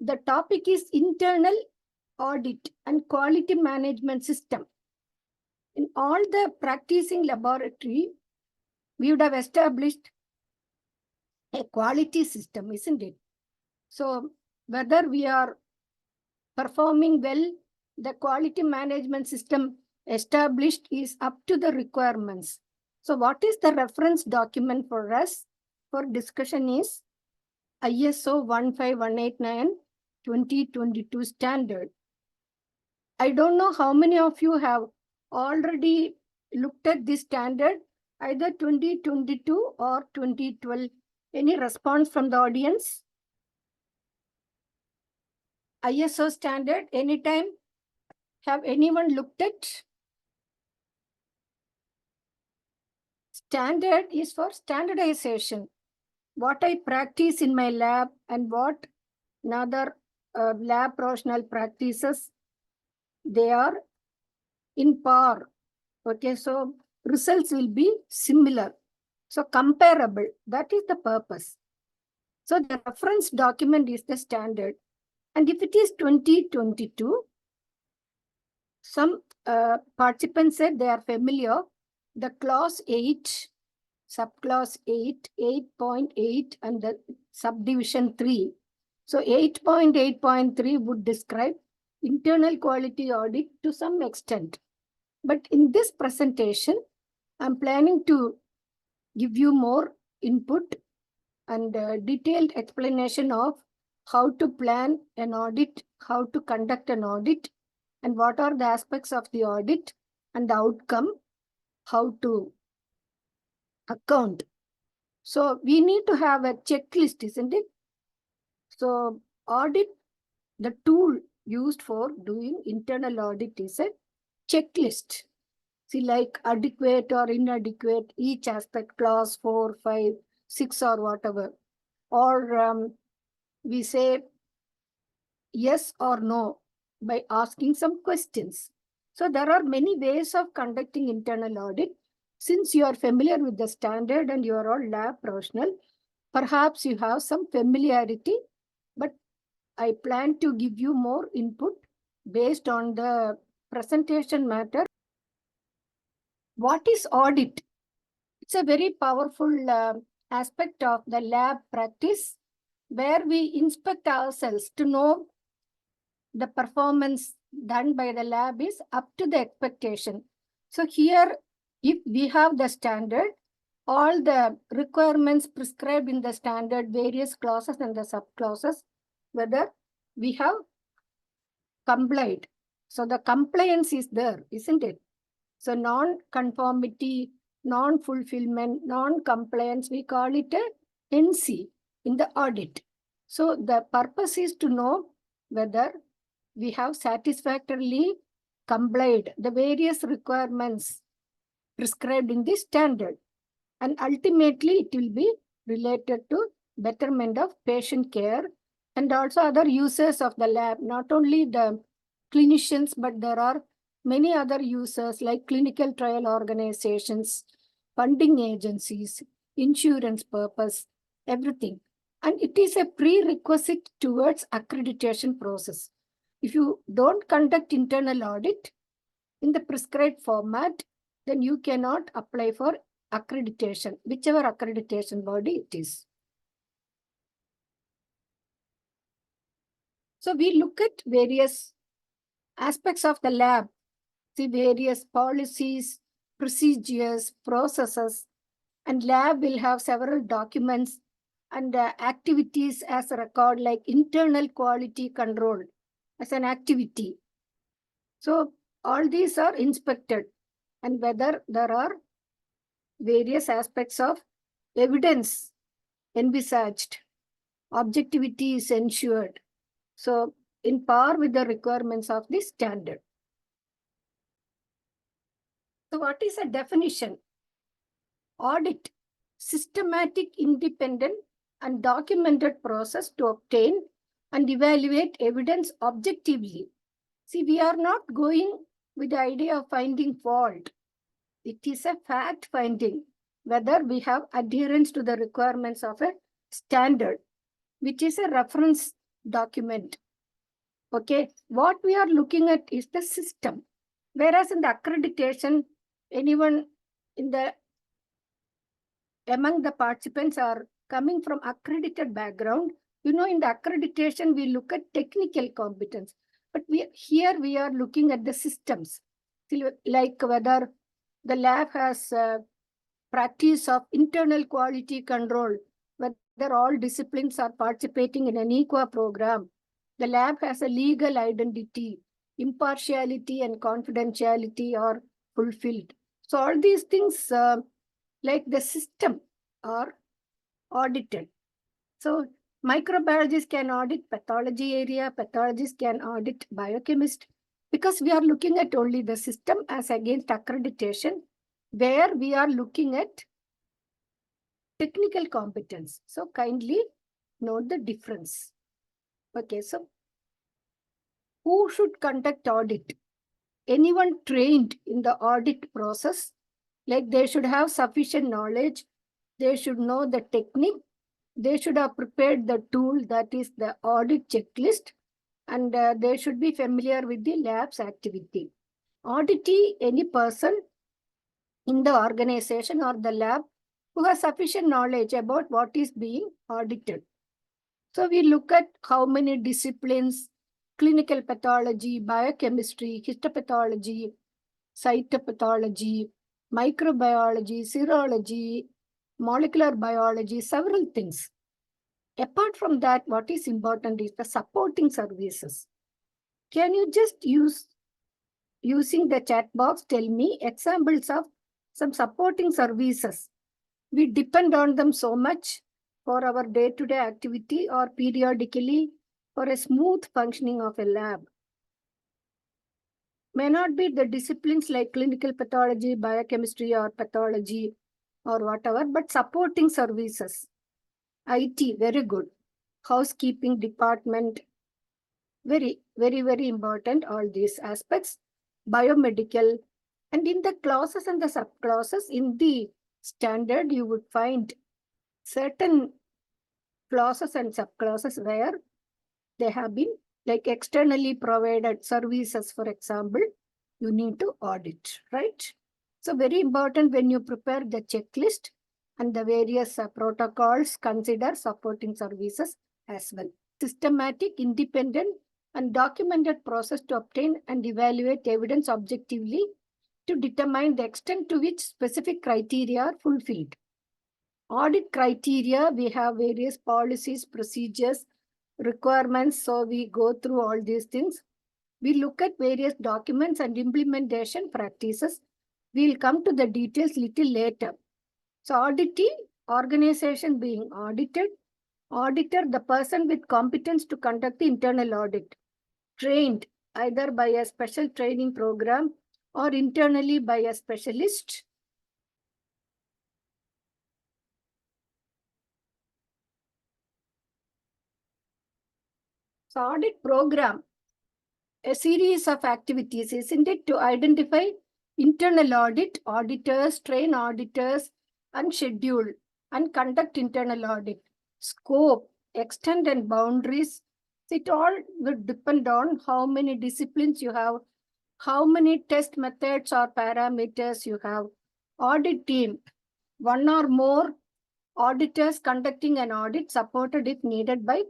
the topic is internal audit and quality management system. In all the practicing laboratory, we would have established a quality system, isn't it? So whether we are performing well, the quality management system established is up to the requirements. So what is the reference document for us for discussion is ISO 15189 2022 standard. I don't know how many of you have already looked at this standard, either 2022 or 2012. Any response from the audience? ISO standard, anytime? Have anyone looked at? Standard is for standardization. What I practice in my lab and what another lab professional practices, they are in par. Okay, so results will be similar. So comparable, that is the purpose. So the reference document is the standard. And if it is 2022, some participants said they are familiar. The clause 8, subclause 8, 8.8 and the subdivision 3. So 8.8.3 would describe internal quality audit to some extent. But in this presentation, I'm planning to give you more input and detailed explanation of how to plan an audit, how to conduct an audit, and what are the aspects of the audit and the outcome, how to account. So we need to have a checklist, isn't it? So audit, the tool used for doing internal audit is a checklist. See, like adequate or inadequate, each aspect, clause 4, 5, 6 or whatever. Or we say yes or no by asking some questions. So there are many ways of conducting internal audit. Since you are familiar with the standard and you are all lab professional, perhaps you have some familiarity, but I plan to give you more input based on the presentation matter. What is audit? It's a very powerful aspect of the lab practice where we inspect ourselves to know the performance done by the lab is up to the expectation. So here, if we have the standard, all the requirements prescribed in the standard, various clauses and the subclauses, whether we have complied. So the compliance is there, isn't it? So non-conformity, non-fulfillment, non-compliance, we call it a NC in the audit. So the purpose is to know whether we have satisfactorily complied the various requirements prescribed in the standard. And ultimately, it will be related to betterment of patient care and also other users of the lab, not only the clinicians, but there are many other users like clinical trial organizations, funding agencies, insurance purpose, everything. And it is a prerequisite towards accreditation process. If you don't conduct internal audit in the prescribed format, then you cannot apply for accreditation, whichever accreditation body it is. So we look at various aspects of the lab, the various policies, procedures, processes, and lab will have several documents and activities as a record, like internal quality control as an activity. So all these are inspected, and whether there are various aspects of evidence envisaged, objectivity is ensured. So in par with the requirements of the standard. So what is a definition? Audit, systematic, independent, and documented process to obtain and evaluate evidence objectively. See, we are not going with the idea of finding fault. It is a fact finding whether we have adherence to the requirements of a standard, which is a reference document. Okay, what we are looking at is the system. Whereas in the accreditation, anyone in the among the participants are coming from accredited background. In the accreditation, we look at technical competence. But here we are looking at the systems, like whether the lab has practice of internal quality control, whether all disciplines are participating in an EQA program. The lab has a legal identity, impartiality and confidentiality are fulfilled. So all these things, like the system, are audited. So microbiologists can audit pathology area, pathologists can audit biochemist, because we are looking at only the system as against accreditation, where we are looking at technical competence. So kindly note the difference. Okay, so who should conduct audit? Anyone trained in the audit process, like they should have sufficient knowledge, they should know the technique, they should have prepared the tool, that is the audit checklist, and they should be familiar with the lab's activity. Auditee, any person in the organization or the lab who has sufficient knowledge about what is being audited. So we look at how many disciplines: clinical pathology, biochemistry, histopathology, cytopathology, microbiology, serology, molecular biology, several things. Apart from that, what is important is the supporting services. Can you just using the chat box, tell me examples of some supporting services? We depend on them so much for our day-to-day activity or periodically for a smooth functioning of a lab. May not be the disciplines like clinical pathology, biochemistry, or pathology, or whatever, but supporting services. IT, very good. Housekeeping department, very, very, very important, all these aspects. Biomedical, and in the clauses and the subclauses, in the standard, you would find certain clauses and subclauses where they have been, like externally provided services, for example, you need to audit, right? So very important when you prepare the checklist and the various protocols, consider supporting services as well. Systematic, independent, and documented process to obtain and evaluate evidence objectively to determine the extent to which specific criteria are fulfilled. Audit criteria, we have various policies, procedures, requirements. So we go through all these things. We look at various documents and implementation practices. We'll come to the details little later. So auditee, organization being audited. Auditor, the person with competence to conduct the internal audit. Trained either by a special training program or internally by a specialist. So audit program, a series of activities, isn't it, to identify internal audit, auditors, train auditors, and schedule and conduct internal audit. Scope, extent, and boundaries. It all would depend on how many disciplines you have, how many test methods or parameters you have. Audit team, one or more auditors conducting an audit, supported if needed by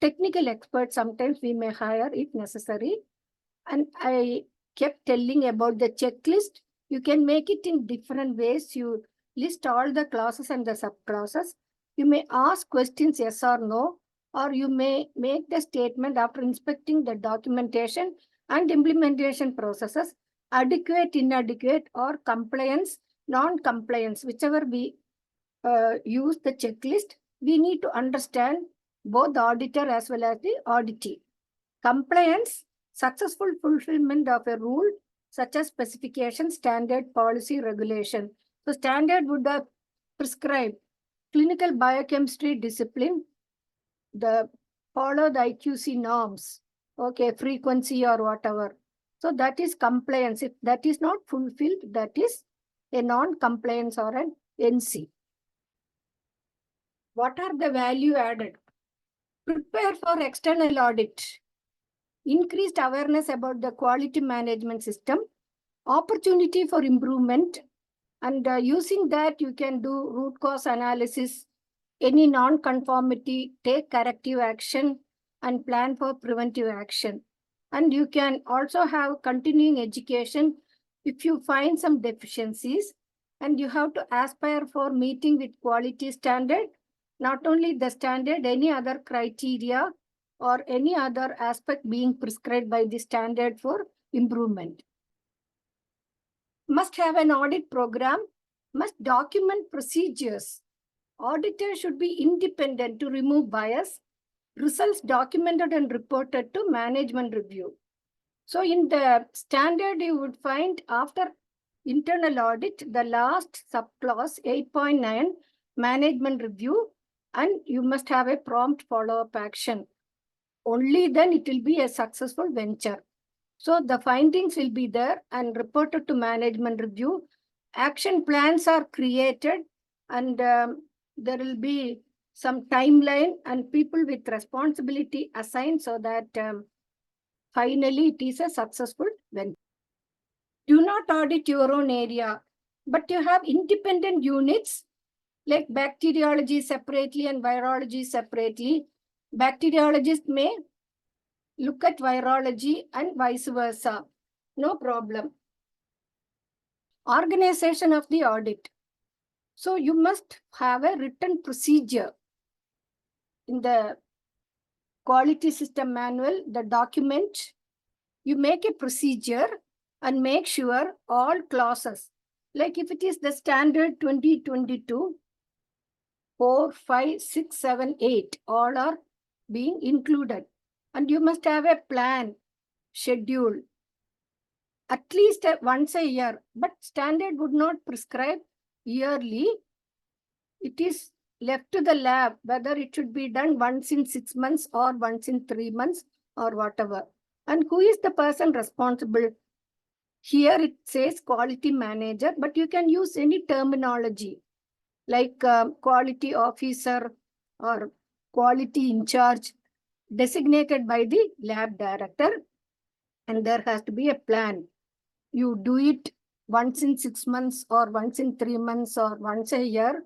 technical experts. Sometimes we may hire if necessary. And I kept telling about the checklist. You can make it in different ways. You list all the clauses and the subclauses. You may ask questions yes or no, or you may make the statement after inspecting the documentation and implementation processes, adequate, inadequate, or compliance, non-compliance, whichever we use the checklist. We need to understand both the auditor as well as the auditee. Compliance, successful fulfillment of a rule such as specification, standard, policy, regulation. So standard would have prescribed clinical biochemistry discipline, follow the IQC norms, okay, frequency or whatever. So that is compliance. If that is not fulfilled, that is a non-compliance or an NC. What are the value added? Prepare for external audit. Increased awareness about the quality management system, opportunity for improvement, and using that you can do root cause analysis, any non-conformity, take corrective action, and plan for preventive action. And you can also have continuing education if you find some deficiencies, and you have to aspire for meeting with quality standard, not only the standard, any other criteria or any other aspect being prescribed by the standard for improvement. Must have an audit program, must document procedures. Auditor should be independent to remove bias, results documented and reported to management review. So in the standard, you would find after internal audit, the last subclause 8.9, management review, and you must have a prompt follow-up action. Only then it will be a successful venture. So the findings will be there and reported to management review. Action plans are created, and there will be some timeline and people with responsibility assigned so that finally it is a successful venture. Do not audit your own area, but you have independent units like bacteriology separately and virology separately. Bacteriologists may look at virology and vice versa. No problem. Organization of the audit. So you must have a written procedure. In the quality system manual, the document, you make a procedure and make sure all clauses, like if it is the standard 2022, 4, 5, 6, 7, 8, all are being included. And you must have a plan, schedule, at least once a year, but standard would not prescribe yearly. It is left to the lab whether it should be done once in 6 months or once in 3 months or whatever. And who is the person responsible? Here it says quality manager, but you can use any terminology like quality officer or quality in charge designated by the lab director. And there has to be a plan. You do it once in 6 months or once in 3 months or once a year.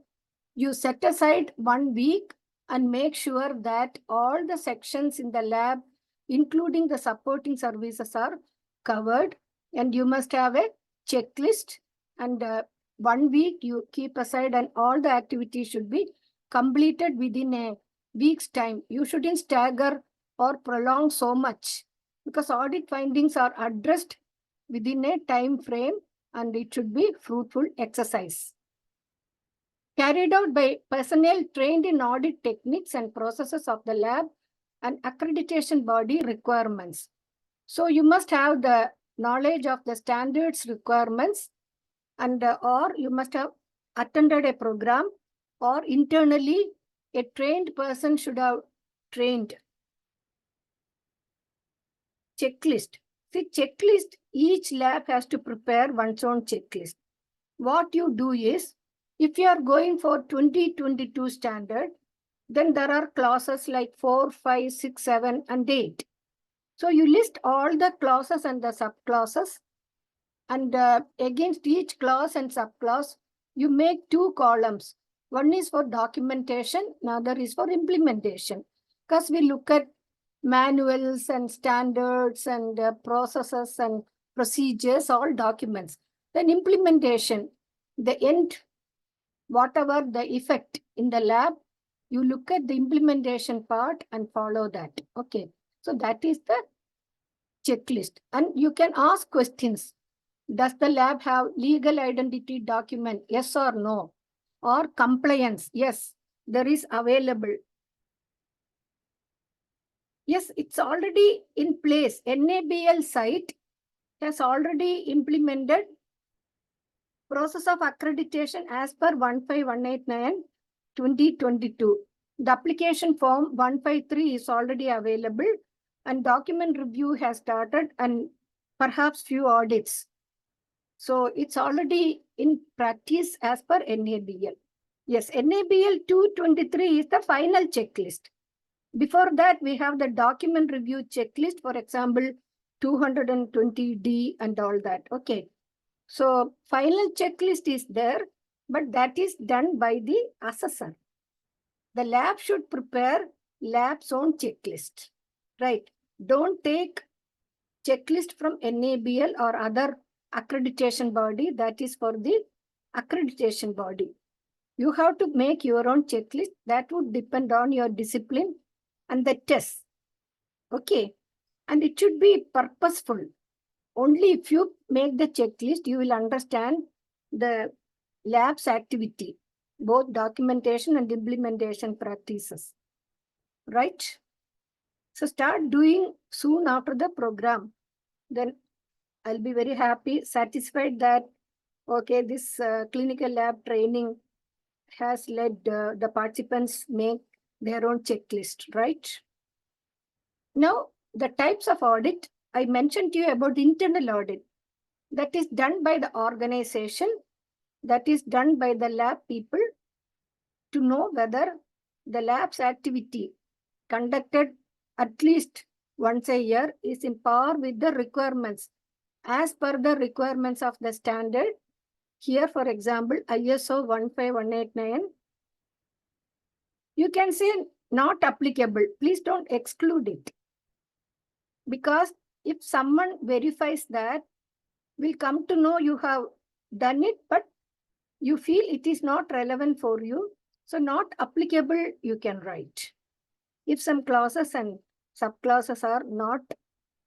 You set aside 1 week and make sure that all the sections in the lab, including the supporting services, are covered. And you must have a checklist, and 1 week you keep aside, and all the activities should be completed within a week's time. You shouldn't stagger or prolong so much, because audit findings are addressed within a time frame and it should be fruitful exercise. Carried out by personnel trained in audit techniques and processes of the lab and accreditation body requirements. So you must have the knowledge of the standards requirements, and or you must have attended a program, or internally a trained person should have trained. Checklist. See, checklist, each lab has to prepare one's own checklist. What you do is, if you are going for 2022 standard, then there are clauses like 4, 5, 6, 7, and 8. So you list all the clauses and the subclauses, and against each clause and subclause, you make 2 columns. One is for documentation, another is for implementation. Because we look at manuals and standards and processes and procedures, all documents. Then implementation, the end, whatever the effect in the lab, you look at the implementation part and follow that. Okay, so that is the checklist. And you can ask questions. Does the lab have legal identity document? Yes or no? Or compliance? Yes, there is available. Yes, it's already in place. NABL site has already implemented process of accreditation as per 15189/2022. The application form 153 is already available, and document review has started, and perhaps few audits. So it's already in practice as per NABL. Yes, NABL 223 is the final checklist. Before that, we have the document review checklist, for example, 220D and all that. Okay. So final checklist is there, but that is done by the assessor. The lab should prepare lab's own checklist, right? Don't take checklist from NABL or other accreditation body. That is for the accreditation body. You have to make your own checklist. That would depend on your discipline and the test. Okay. And it should be purposeful. Only if you make the checklist, you will understand the lab's activity, both documentation and implementation practices, right? So start doing soon after the program. Then I'll be very happy, satisfied that, okay, this clinical lab training has led the participants make their own checklist, right? Now, the types of audit, I mentioned to you about internal audit. That is done by the organization, that is done by the lab people to know whether the lab's activity conducted at least once a year is in par with the requirements as per the requirements of the standard. Here, for example, ISO 15189, you can say not applicable. Please don't exclude it. Because if someone verifies that, we'll come to know you have done it, but you feel it is not relevant for you. So not applicable, you can write. If some clauses and subclauses are not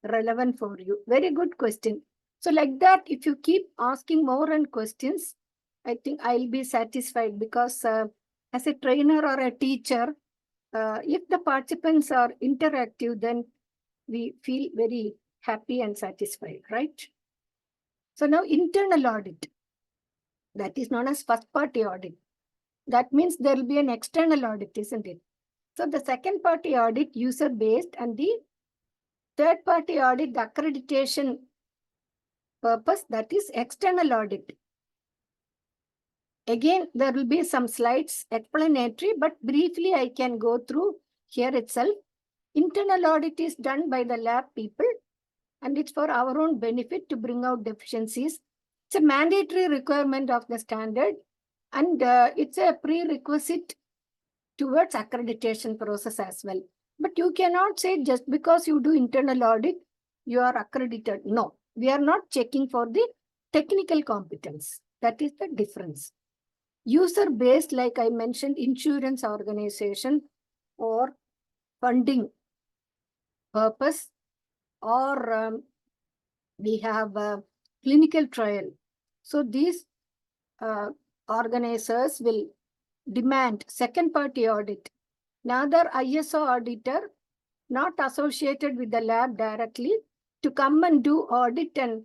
relevant for you. Very good question. So like that, if you keep asking more and questions, I think I'll be satisfied because as a trainer or a teacher, if the participants are interactive, then we feel very happy and satisfied, right? So now internal audit, that is known as first party audit. That means there will be an external audit, isn't it? So the second party audit, user based, and the third party audit, the accreditation purpose, that is external audit. Again, there will be some slides explanatory, but briefly I can go through here itself. Internal audit is done by the lab people, and it's for our own benefit to bring out deficiencies. It's a mandatory requirement of the standard, and it's a prerequisite towards accreditation process as well. But you cannot say just because you do internal audit, you are accredited. No, we are not checking for the technical competence. That is the difference. User-based, like I mentioned, insurance organization or funding purpose, or we have a clinical trial. So these organizers will demand second party audit. Another ISO auditor not associated with the lab directly to come and do audit and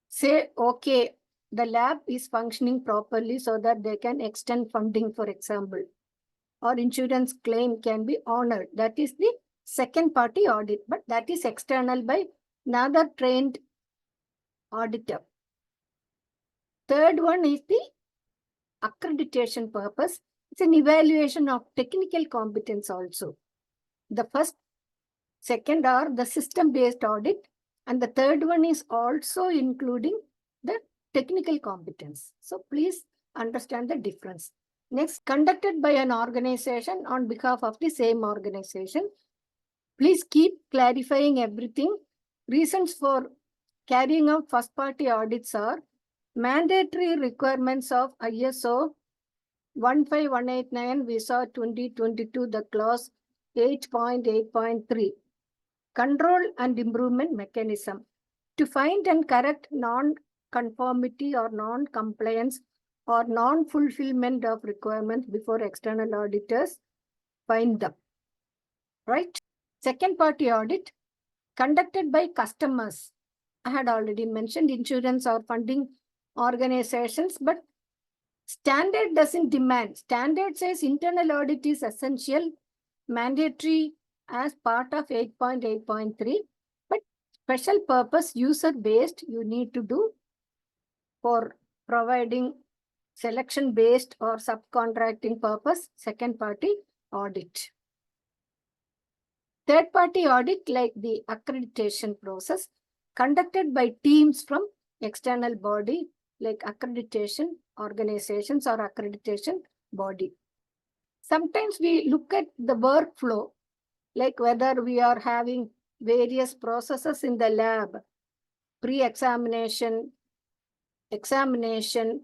say, okay, the lab is functioning properly so that they can extend funding, for example, or insurance claim can be honored. That is the second party audit, but that is external by another trained auditor. Third one is the accreditation purpose. It's an evaluation of technical competence also. The first, second are the system-based audit, and the third one is also including the technical competence. So please understand the difference. Next, conducted by an organization on behalf of the same organization. Please keep clarifying everything. Reasons for carrying out first-party audits are mandatory requirements of ISO 15189, we saw 2022, the clause 8.8.3. Control and improvement mechanism. To find and correct non-conformity or non-compliance or non-fulfillment of requirements before external auditors find them, right? Second party audit conducted by customers. I had already mentioned insurance or funding organizations, but standard doesn't demand. Standard says internal audit is essential, mandatory as part of 8.8.3, but special purpose user-based you need to do for providing selection-based or subcontracting purpose, second party audit. Third-party audit, like the accreditation process, conducted by teams from external body like accreditation organizations or accreditation body. Sometimes we look at the workflow, like whether we are having various processes in the lab, pre-examination, examination,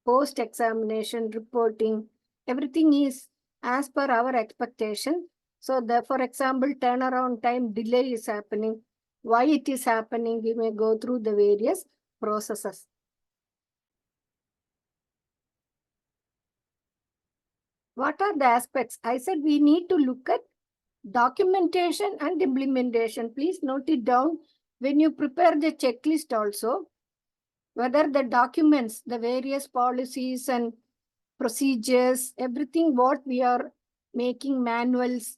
post-examination, reporting, everything is as per our expectation. So for example, turnaround time delay is happening. Why it is happening, we may go through the various processes. What are the aspects? I said we need to look at documentation and implementation. Please note it down when you prepare the checklist also, whether the documents, the various policies and procedures, everything what we are making manuals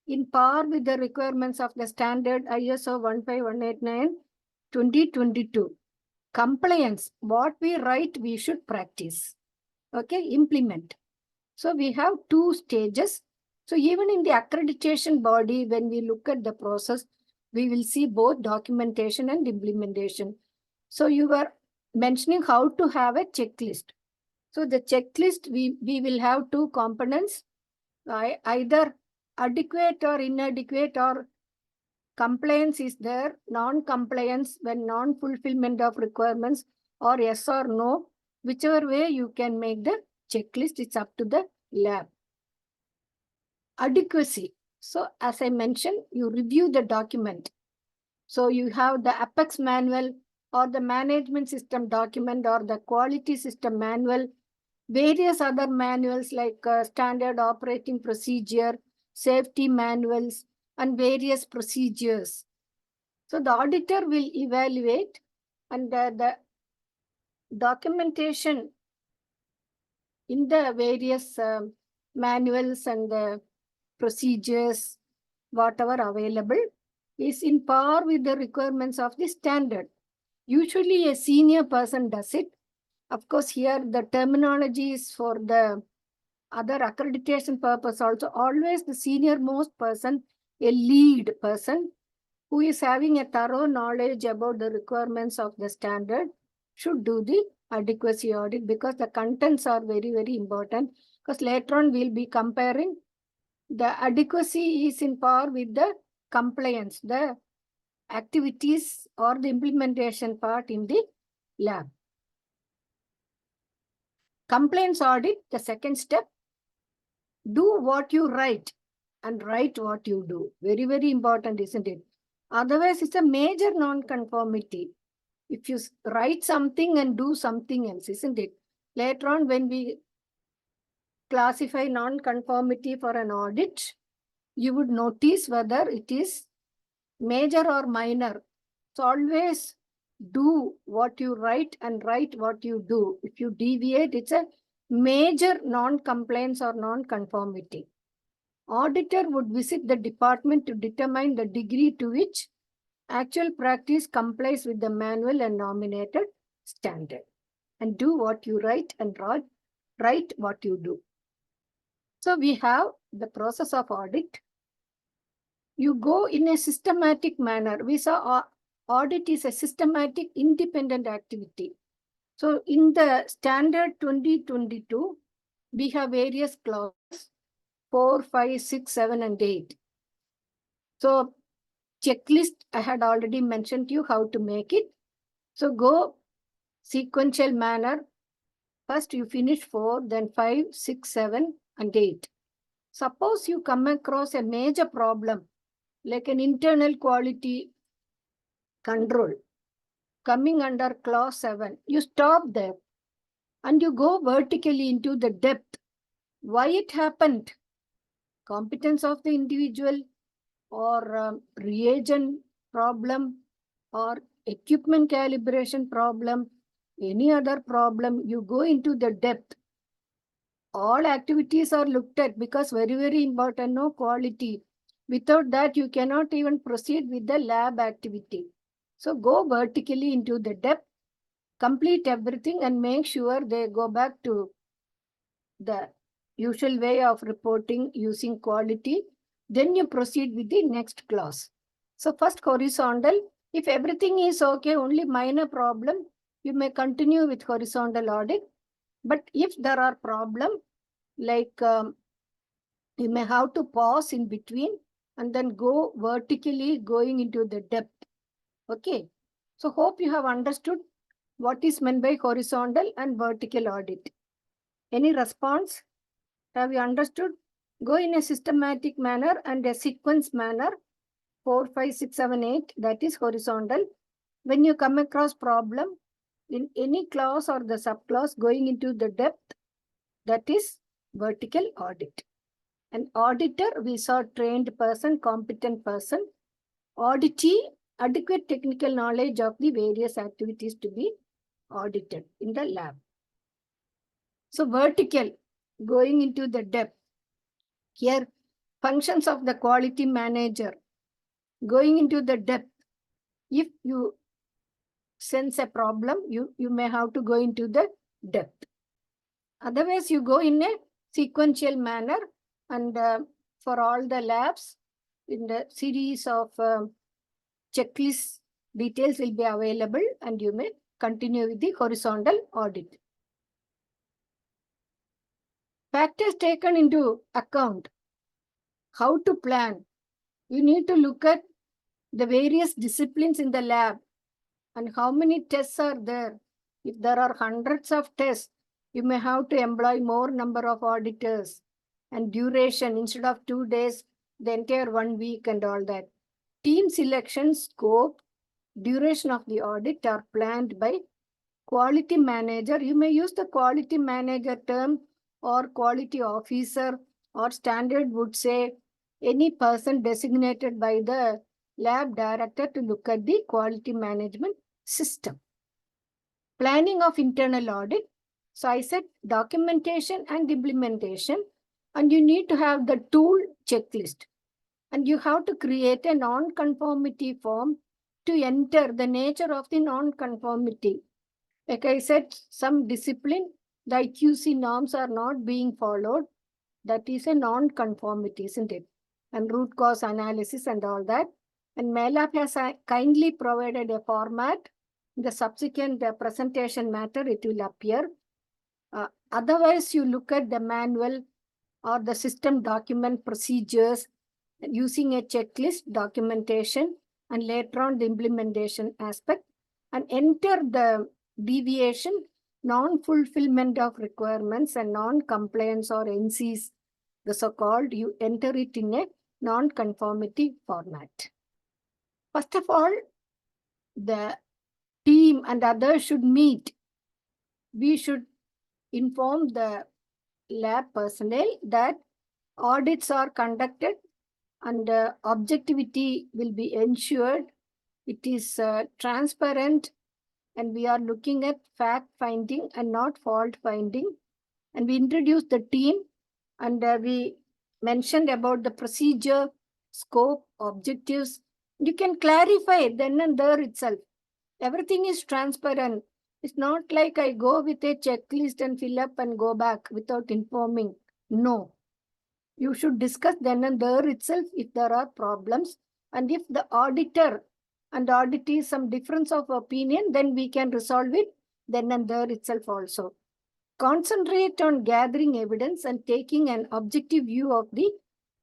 in par with the requirements of the standard ISO 15189 2022. Compliance, what we write, we should practice. Okay, implement. So we have two stages. So even in the accreditation body, when we look at the process, we will see both documentation and implementation. So you were mentioning how to have a checklist. So the checklist, we will have two components, either adequate or inadequate, or compliance is there, non-compliance when non-fulfillment of requirements, or yes or no, whichever way you can make the checklist, it's up to the lab. Adequacy. So as I mentioned, you review the document. So you have the Apex manual or the management system document or the quality system manual, various other manuals like standard operating procedure, safety manuals, and various procedures. So the auditor will evaluate, and the documentation in the various manuals and the procedures, whatever available, is in par with the requirements of the standard. Usually a senior person does it. Of course, here the terminology is for the other accreditation purpose also. Always the senior most person, a lead person who is having a thorough knowledge about the requirements of the standard, should do the adequacy audit, because the contents are very, very important. Because later on we'll be comparing the adequacy is in par with the compliance, the activities or the implementation part in the lab. Compliance audit, the second step, do what you write and write what you do. Very, very important, isn't it? Otherwise, it's a major non-conformity. If you write something and do something else, isn't it? Later on, when we classify non-conformity for an audit, you would notice whether it is major or minor. So always do what you write and write what you do. If you deviate, it's a major non-compliance or non-conformity. Auditor would visit the department to determine the degree to which actual practice complies with the manual and nominated standard. And do what you write and write what you do. So we have the process of audit. You go in a systematic manner. We saw audit is a systematic independent activity. So in the standard 2022, we have various clauses, 4, 5, 6, 7, and 8. So checklist, I had already mentioned to you how to make it. So go sequential manner. First you finish 4, then 5, 6, 7, and 8. Suppose you come across a major problem, like an internal quality control coming under clause 7. You stop there and you go vertically into the depth. Why it happened? Competence of the individual, or reagent problem, or equipment calibration problem, any other problem. You go into the depth. All activities are looked at, because very, very important, no quality. Without that, you cannot even proceed with the lab activity. So go vertically into the depth, complete everything, and make sure they go back to the usual way of reporting using quality Then you proceed with the next clause. So first horizontal, if everything is okay, only minor problem, you may continue with horizontal audit. But if there are problems, like you may have to pause in between and then go vertically going into the depth. Okay. So hope you have understood what is meant by horizontal and vertical audit. Any response? Have you understood? Go in a systematic manner and a sequence manner. 4, 5, 6, 7, 8, that is horizontal. When you come across problem in any clause or the subclause going into the depth, that is vertical audit. An auditor, we saw trained person, competent person. Auditee, adequate technical knowledge of the various activities to be audited in the lab. So vertical, going into the depth. Here, functions of the quality manager, going into the depth. If you sense a problem, you may have to go into the depth. Otherwise, you go in a sequential manner, and for all the labs, in the series of checklist details will be available, and you may continue with the horizontal audit. Factors taken into account. How to plan. You need to look at the various disciplines in the lab and how many tests are there. If there are hundreds of tests, you may have to employ more number of auditors, and duration, instead of 2 days, the entire 1 week and all that. Team selection, scope, duration of the audit are planned by quality manager. You may use the quality manager term or quality officer, or standard would say any person designated by the lab director to look at the quality management system. Planning of internal audit. So I said documentation and implementation, and you need to have the tool checklist, and you have to create a non-conformity form to enter the nature of the non-conformity. Like I said, some discipline, the IQC norms are not being followed. That is a non-conformity, isn't it? And root cause analysis and all that. And Melap has kindly provided a format. In the subsequent presentation matter, it will appear. Otherwise, you look at the manual or the system document procedures using a checklist documentation, and later on the implementation aspect, and enter the deviation, non-fulfillment of requirements and non-compliance or NCs, the so-called, you enter it in a non-conformity format. First of all, the team and others should meet. We should inform the lab personnel that audits are conducted and objectivity will be ensured. It is transparent, and we are looking at fact finding and not fault finding. And we introduced the team, and we mentioned about the procedure, scope, objectives. You can clarify then and there itself. Everything is transparent. It's not like I go with a checklist and fill up and go back without informing. No. You should discuss then and there itself if there are problems. And if the auditor and auditee some difference of opinion, then we can resolve it then and there itself also. Concentrate on gathering evidence and taking an objective view of the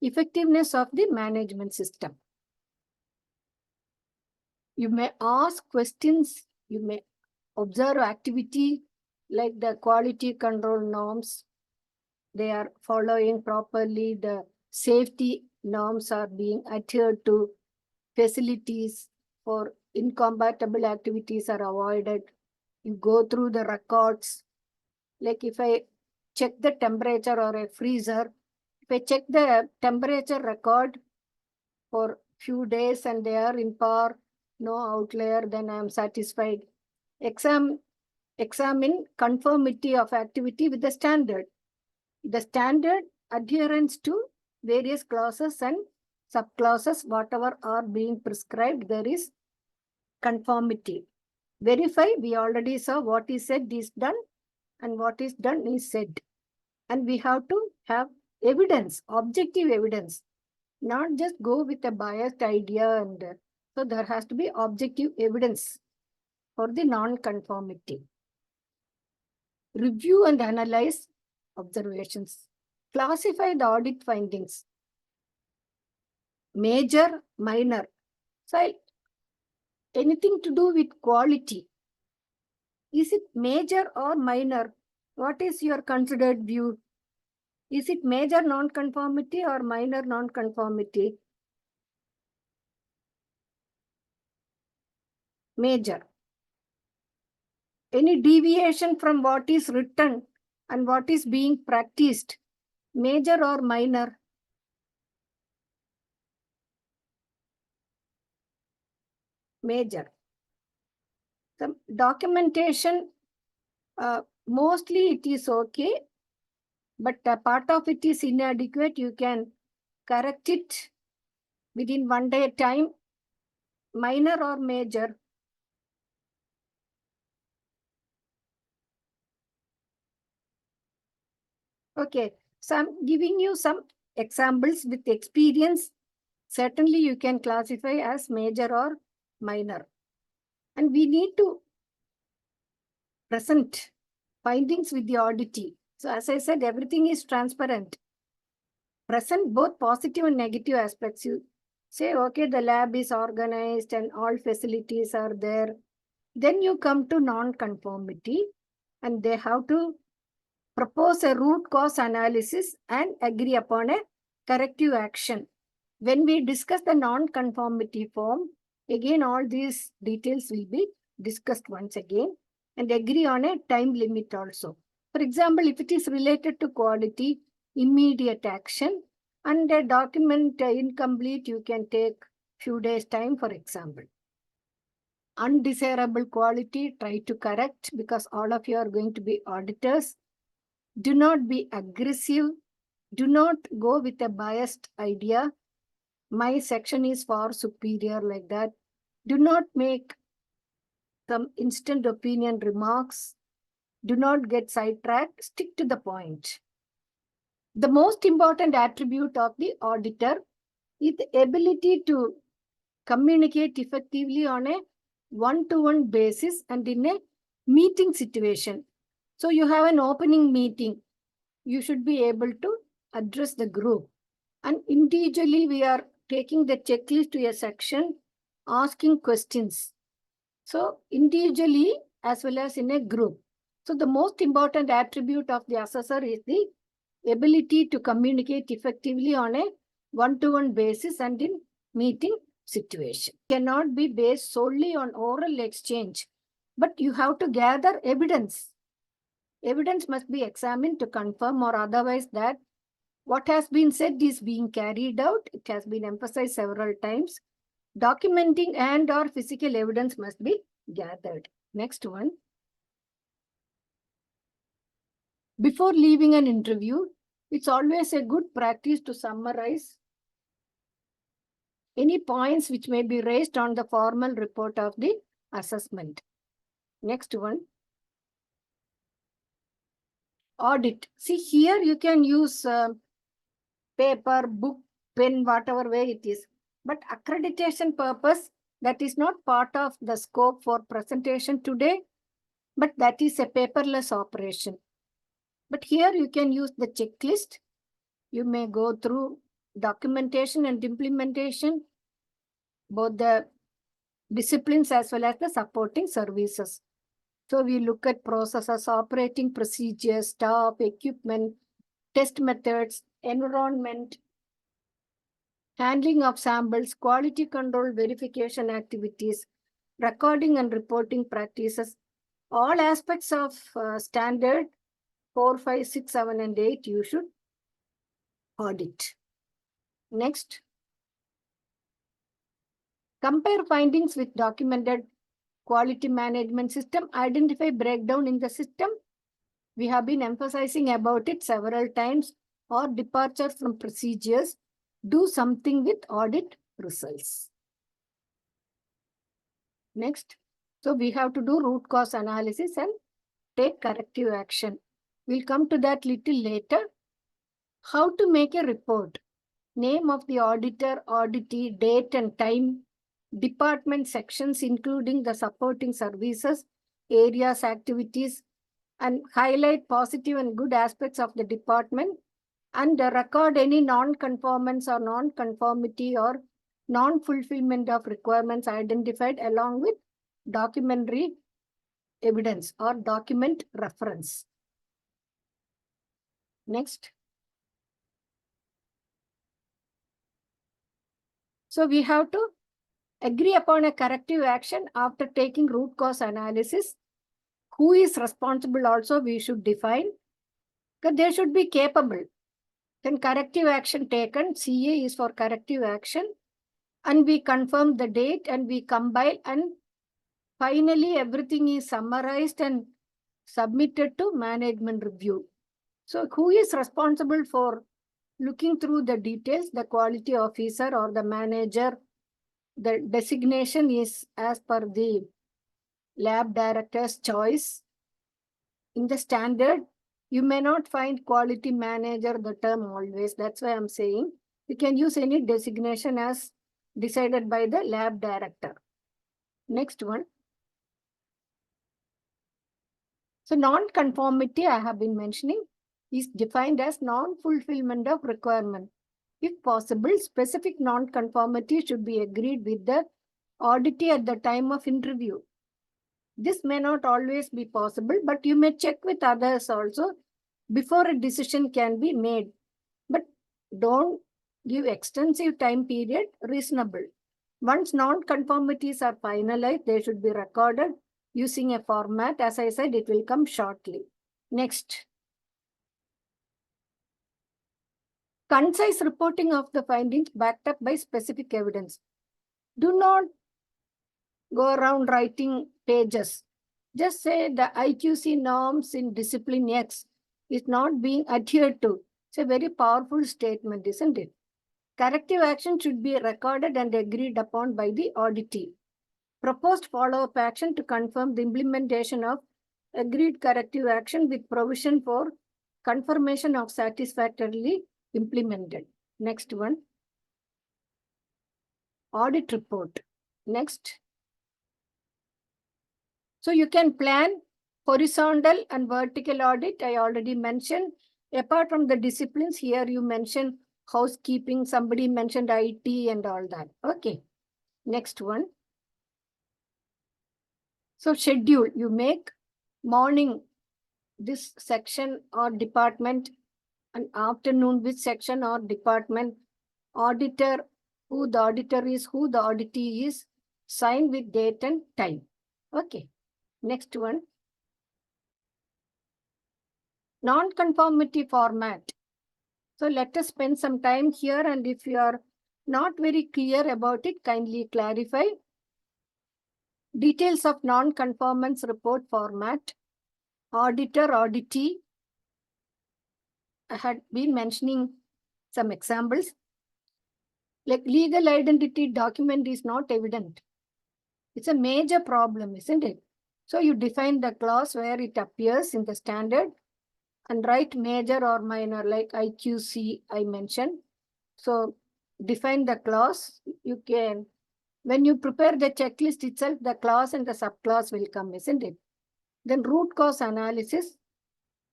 effectiveness of the management system. You may ask questions, you may observe activity like the quality control norms. They are following properly, the safety norms are being adhered to, facilities for incompatible activities are avoided. You go through the records. Like if I check the temperature or a freezer, if I check the temperature record for few days and they are in par, no outlier, then I am satisfied. Examine conformity of activity with the standard. The standard adherence to various clauses and subclauses, whatever are being prescribed, there is conformity. Verify, we already saw what is said is done and what is done is said. And we have to have evidence, objective evidence. not just go with a biased idea. And so there has to be objective evidence for the non-conformity. Review and analyze observations. Classify the audit findings. Major, minor. So anything to do with quality. Is it major or minor? What is your considered view? Is it major non-conformity or minor non-conformity? Major. Any deviation from what is written and what is being practiced, major or minor? Major. The documentation, mostly it is okay, but a part of it is inadequate. You can correct it within 1 day time. Minor or major? Okay, so I'm giving you some examples with experience. Certainly you can classify as major or minor. And we need to present findings with the auditee. So as I said, everything is transparent. Present both positive and negative aspects. You say, okay, the lab is organized and all facilities are there. Then you come to non-conformity and they have to propose a root cause analysis and agree upon a corrective action. When we discuss the non-conformity form, again, all these details will be discussed once again and agree on a time limit also. For example, if it is related to quality, immediate action, and a document incomplete, you can take few days time, for example. Undesirable quality, try to correct because all of you are going to be auditors. Do not be aggressive. Do not go with a biased idea. My section is far superior, like that. Do not make some instant opinion remarks. Do not get sidetracked. Stick to the point. The most important attribute of the auditor is the ability to communicate effectively on a one-to-one basis and in a meeting situation. So you have an opening meeting. You should be able to address the group. And individually, we are taking the checklist to a section, asking questions. So individually as well as in a group. So the most important attribute of the assessor is the ability to communicate effectively on a one-to-one basis and in meeting situation. It cannot be based solely on oral exchange, but you have to gather evidence. Evidence must be examined to confirm or otherwise that what has been said is being carried out. It has been emphasized several times. Documenting and or physical evidence must be gathered. Next one. Before leaving an interview, it's always a good practice to summarize any points which may be raised on the formal report of the assessment. Next one. Audit. See, here you can use paper, book, pen, whatever way it is. But accreditation purpose, that is not part of the scope for presentation today, but that is a paperless operation. But here you can use the checklist. You may go through documentation and implementation, both the disciplines as well as the supporting services. So we look at processes, operating procedures, staff, equipment, test methods, environment, handling of samples, quality control, verification activities, recording and reporting practices, all aspects of standard 4, 5, 6, 7, and 8, you should audit. Next, compare findings with documented quality management system, identify breakdown in the system. We have been emphasizing about it several times, or departure from procedures. Do something with audit results. Next, so we have to do root cause analysis and take corrective action. We'll come to that little later. How to make a report. name of the auditor, auditee, date and time, department sections, including the supporting services, areas, activities, and highlight positive and good aspects of the department, and record any non-conformance or non-conformity or non-fulfillment of requirements identified along with documentary evidence or document reference. Next. So we have to agree upon a corrective action after taking root cause analysis. Who is responsible also we should define, because they should be capable. Then corrective action taken, CA is for corrective action, and we confirm the date and we compile, and finally everything is summarized and submitted to management review. So who is responsible for looking through the details? The quality officer or the manager. The designation is as per the lab director's choice. In the standard, you may not find quality manager the term always. That's why I'm saying you can use any designation as decided by the lab director. Next one. So non-conformity, I have been mentioning, is defined as non-fulfillment of requirement. If possible, specific non-conformity should be agreed with the auditee at the time of interview. This may not always be possible, but you may check with others also before a decision can be made. But don't give extensive time period, reasonable. Once non-conformities are finalized, they should be recorded using a format. As I said, it will come shortly. Next. Concise reporting of the findings backed up by specific evidence. Do not go around writing pages. Just say the IQC norms in discipline X is not being adhered to. It's a very powerful statement, isn't it? Corrective action should be recorded and agreed upon by the auditee. Proposed follow-up action to confirm the implementation of agreed corrective action with provision for confirmation of satisfactorily implemented. Next one. Audit report. Next. So you can plan horizontal and vertical audit. I already mentioned. Apart from the disciplines, here you mentioned housekeeping, somebody mentioned IT and all that. Okay. Next one. So schedule, you make morning this section or department, and afternoon which section or department, auditor, who the auditor is, who the auditee is, sign with date and time. Okay. Next one. Non-conformity format. So let us spend some time here, and if you are not very clear about it, kindly clarify. Details of non-conformance report format. Auditor, auditee. I had been mentioning some examples. Like legal identity document is not evident. It's a major problem, isn't it? So you define the clause where it appears in the standard and write major or minor, like IQC I mentioned. So define the clause. You can, when you prepare the checklist itself, the clause and the subclause will come, isn't it? Then root cause analysis.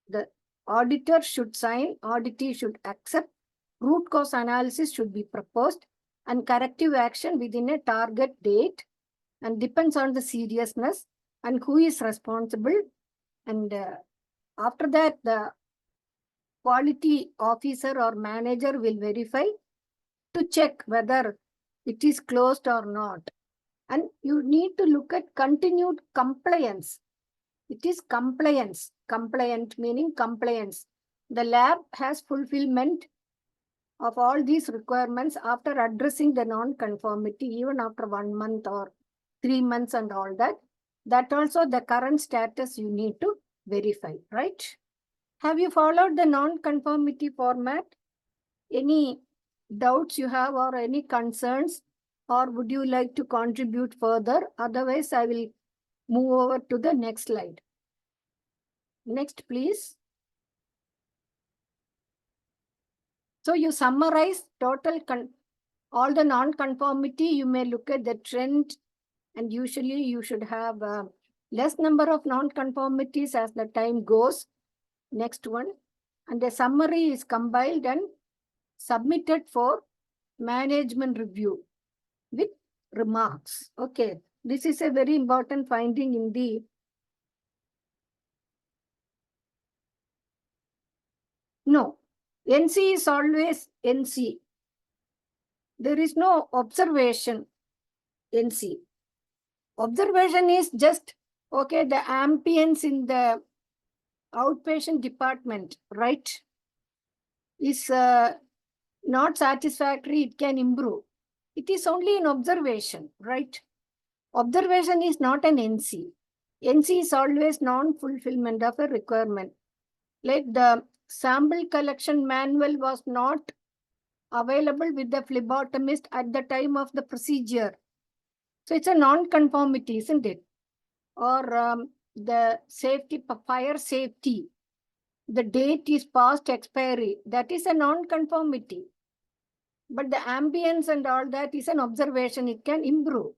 The auditor should sign, auditee should accept, root cause analysis should be proposed, and corrective action within a target date, and depends on the seriousness and who is responsible. And after that, the quality officer or manager will verify to check whether it is closed or not. And you need to look at continued compliance. It is compliance. Compliant meaning compliance. The lab has fulfillment of all these requirements after addressing the non-conformity, even after 1 month or 3 months and all that. That also the current status you need to verify, right? Have you followed the non-conformity format? Any doubts you have or any concerns, or would you like to contribute further? Otherwise, I will move over to the next slide. Next, please. So you summarize all the non-conformity. You may look at the trend, and usually you should have less number of non-conformities as the time goes. Next one. And the summary is compiled and submitted for management review with remarks. Okay, this is a very important finding in the no. NC is always NC. There is no observation NC. Observation is just, okay, the ambience in the outpatient department, right, is not satisfactory, it can improve. It is only an observation, right? Observation is not an NC. NC is always non-fulfillment of a requirement. Like the sample collection manual was not available with the phlebotomist at the time of the procedure. So it's a non-conformity, isn't it? Or the safety, fire safety, the date is past expiry. That is a non-conformity. But the ambience and all that is an observation. It can improve.